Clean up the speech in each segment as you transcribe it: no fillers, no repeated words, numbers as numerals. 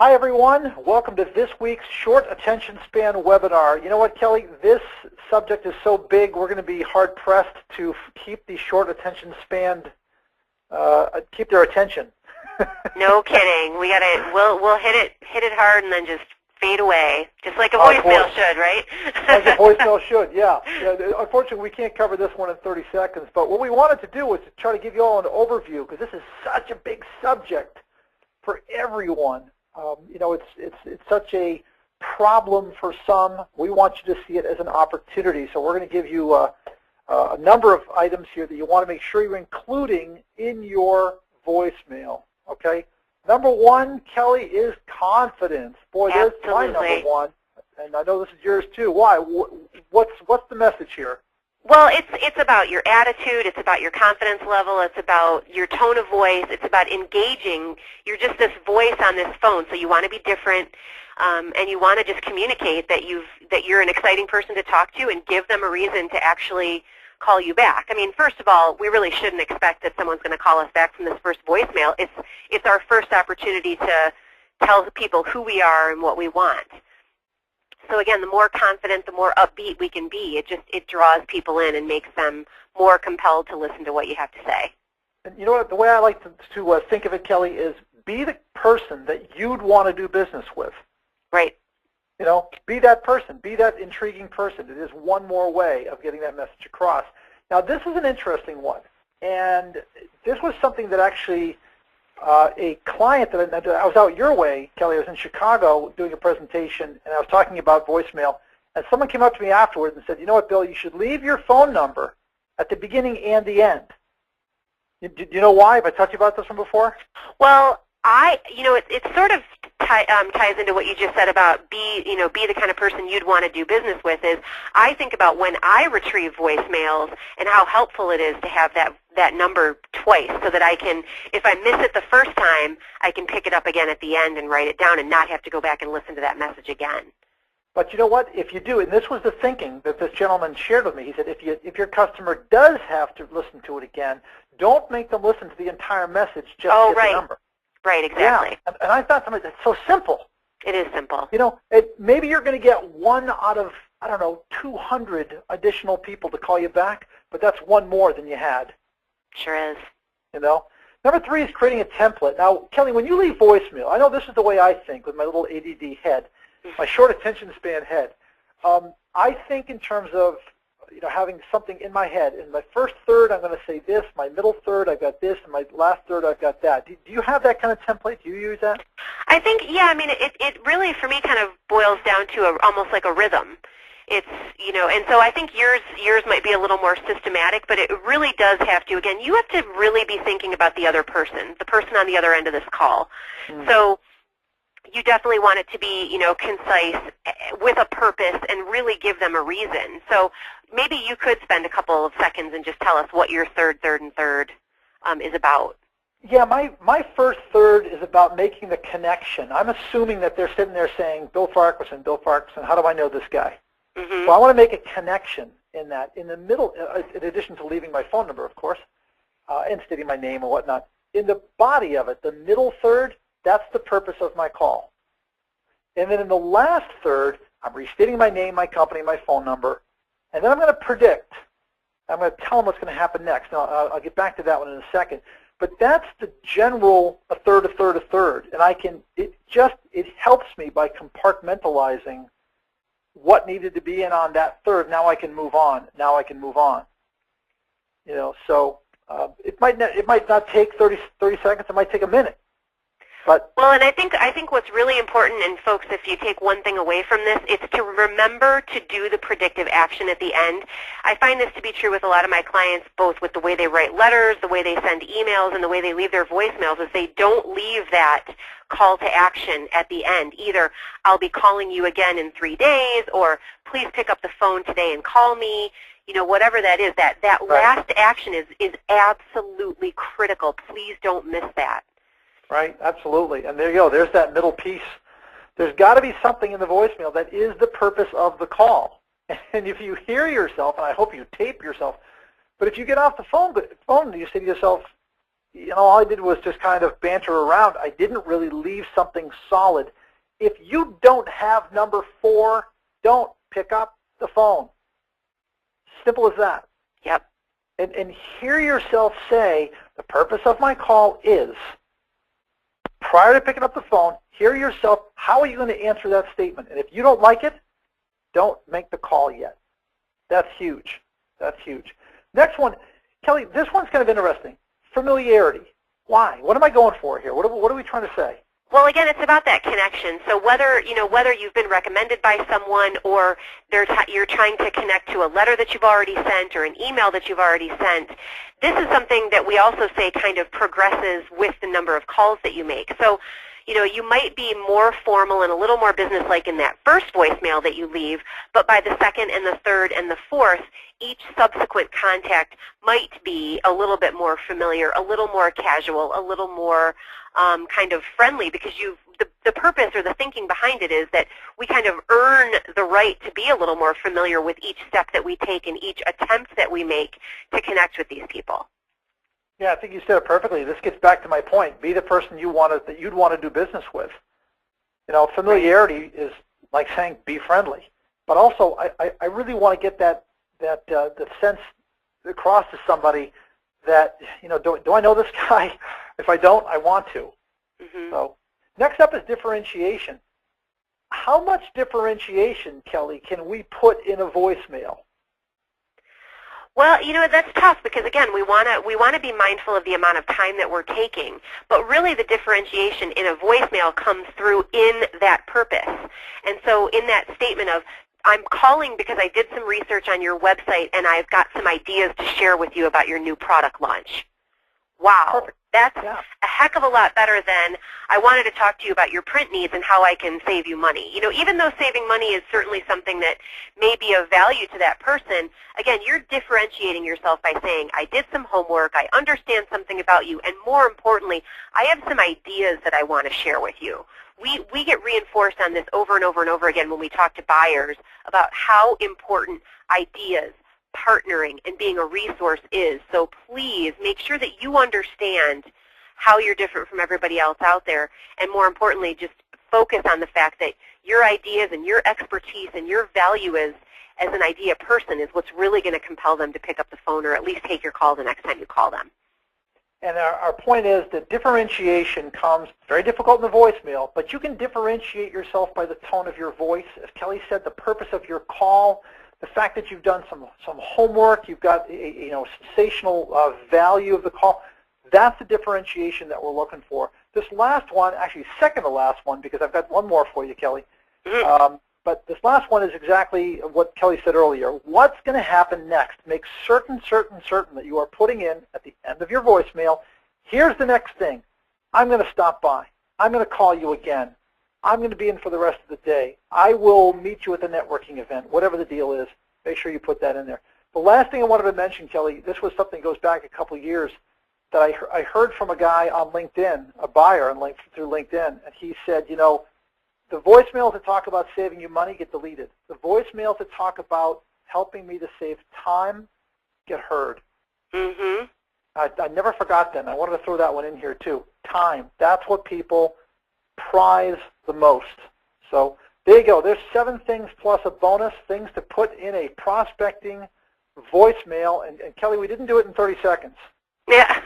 Hi everyone, welcome to this week's Short Attention Span webinar. You know what, Kelly, this subject is so big we're going to be hard pressed to keep the short attention span, keep their attention. No kidding. We'll hit it hard and then just fade away, just like a voicemail should, right? Like a voicemail should, yeah. Unfortunately, we can't cover this one in 30 seconds, but what we wanted to do was to try to give you all an overview because this is such a big subject for everyone. It's such a problem for some. We want you to see it as an opportunity. So we're going to give you a number of items here that you want to make sure you're including in your voicemail. Okay. Number one, Kelly, is confidence. Boy, there's my number one, and I know this is yours too. Why? What's the message here? Well, it's about your attitude, it's about your confidence level, it's about your tone of voice, it's about engaging. You're just this voice on this phone, so you want to be different, and you want to just communicate that you're an exciting person to talk to and give them a reason to actually call you back. I mean, first of all, we really shouldn't expect that someone's going to call us back from this first voicemail. It's our first opportunity to tell people who we are and what we want. So again, the more confident, the more upbeat we can be, it draws people in and makes them more compelled to listen to what you have to say. And you know what, the way I like to think of it, Kelly, is be the person that you'd want to do business with. Right. You know, be that person, be that intriguing person. It is one more way of getting that message across. Now, this is an interesting one, and this was something that actually a client that I was out your way, Kelly. I was in Chicago doing a presentation, and I was talking about voicemail, and someone came up to me afterwards and said, you know what, Bill, you should leave your phone number at the beginning and the end. Do you know why? Have I talked to you about this one before? Well, it sort of ties into what you just said about be the kind of person you'd want to do business with. Is I think about when I retrieve voicemails and how helpful it is to have that number twice, so that I can, if I miss it the first time, I can pick it up again at the end and write it down and not have to go back and listen to that message again. But you know what? If you do, and this was the thinking that this gentleman shared with me, he said if your customer does have to listen to it again, don't make them listen to the entire message just to get the number. Right, exactly. Yeah, and I thought that's so simple. It is simple. You know, maybe you're going to get one out of, 200 additional people to call you back, but that's one more than you had. Sure is. You know? Number three is creating a template. Now, Kelly, when you leave voicemail, I know this is the way I think with my little ADD head, my short attention span head. I think in terms of having something in my head. In my first third, I'm going to say this. My middle third, I've got this. And my last third, I've got that. Do you have that kind of template? Do you use that? I think, yeah. I mean, it really, for me, kind of boils down to almost like a rhythm. It's, and so I think yours might be a little more systematic, but it really does have to, again, you have to really be thinking about the other person, the person on the other end of this call. So you definitely want it to be, concise with a purpose and really give them a reason. So maybe you could spend a couple of seconds and just tell us what your third is about. Yeah, my first third is about making the connection. I'm assuming that they're sitting there saying, Bill Farquharson, how do I know this guy? Mm-hmm. So I want to make a connection in that. In the middle, in addition to leaving my phone number, of course, and stating my name or whatnot, in the body of it, the middle third, that's the purpose of my call. And then in the last third, I'm restating my name, my company, my phone number, and then I'm going to predict. I'm going to tell them what's going to happen next. Now, I'll get back to that one in a second. But that's the general a third. And it helps me by compartmentalizing what needed to be in on that third. Now I can move on. So it might not take 30 seconds. It might take a minute. Well, and I think what's really important, and folks, if you take one thing away from this, it's to remember to do the predictive action at the end. I find this to be true with a lot of my clients, both with the way they write letters, the way they send emails, and the way they leave their voicemails, is they don't leave that call to action at the end. Either I'll be calling you again in 3 days, or please pick up the phone today and call me. Whatever that is, that right. Last action is absolutely critical. Please don't miss that. Right, absolutely. And there you go. There's that middle piece. There's got to be something in the voicemail that is the purpose of the call. And if you hear yourself, and I hope you tape yourself, but if you get off the phone and you say to yourself, all I did was just kind of banter around. I didn't really leave something solid. If you don't have number 4, don't pick up the phone. Simple as that. Yep. And hear yourself say, the purpose of my call is, prior to picking up the phone, hear yourself, how are you going to answer that statement? And if you don't like it, don't make the call yet. That's huge. That's huge. Next one, Kelly, this one's kind of interesting. Familiarity. Why? What am I going for here? What are we trying to say? Well, again, it's about that connection. So whether you've been recommended by someone or you're trying to connect to a letter that you've already sent or an email that you've already sent, this is something that we also say kind of progresses with the number of calls that you make. So, you might be more formal and a little more businesslike in that first voicemail that you leave, but by the second and the third and the fourth, each subsequent contact might be a little bit more familiar, a little more casual, a little more kind of friendly, because the purpose or the thinking behind it is that we kind of earn the right to be a little more familiar with each step that we take and each attempt that we make to connect with these people. Yeah, I think you said it perfectly. This gets back to my point. Be the person that you'd want to do business with. Familiarity is like saying be friendly. But also, I really want to get the sense across to somebody that, do I know this guy? If I don't, I want to. Mm-hmm. So next up is differentiation. How much differentiation, Kelly, can we put in a voicemail? Well, that's tough because, again, we want to be mindful of the amount of time that we're taking. But really the differentiation in a voicemail comes through in that purpose. And so in that statement of, I'm calling because I did some research on your website and I've got some ideas to share with you about your new product launch. Wow. Perfect. That's a heck of a lot better than I wanted to talk to you about your print needs and how I can save you money. Even though saving money is certainly something that may be of value to that person, again, you're differentiating yourself by saying, I did some homework, I understand something about you, and more importantly, I have some ideas that I want to share with you. We get reinforced on this over and over and over again when we talk to buyers about how important ideas, partnering, and being a resource is. So please make sure that you understand how you're different from everybody else out there, and more importantly, just focus on the fact that your ideas and your expertise and your value as an idea person is what's really going to compel them to pick up the phone or at least take your call the next time you call them. And our point is that differentiation comes very difficult in the voicemail, but you can differentiate yourself by the tone of your voice. As Kelly said, the purpose of your call, the fact that you've done some homework, you've got a sensational value of the call, that's the differentiation that we're looking for. This last one, actually second to last one, because I've got one more for you, Kelly. But this last one is exactly what Kelly said earlier. What's going to happen next? Make certain that you are putting in at the end of your voicemail, here's the next thing. I'm going to stop by. I'm going to call you again. I'm going to be in for the rest of the day. I will meet you at the networking event, whatever the deal is. Make sure you put that in there. The last thing I wanted to mention, Kelly, this was something that goes back a couple of years that I heard from a guy on LinkedIn, a buyer through LinkedIn, and he said, the voicemails that talk about saving you money get deleted. The voicemails that talk about helping me to save time get heard. Mm-hmm. I never forgot that, and I wanted to throw that one in here too. Time. That's what people prize the most. So there you go. There's 7 things plus a bonus, things to put in a prospecting voicemail. And Kelly, we didn't do it in 30 seconds. Yeah.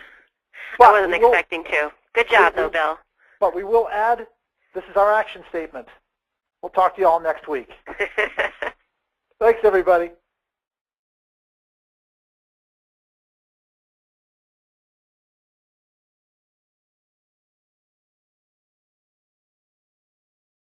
I wasn't expecting to. Good job, though, Bill. But we will add, this is our action statement. We'll talk to you all next week. Thanks, everybody.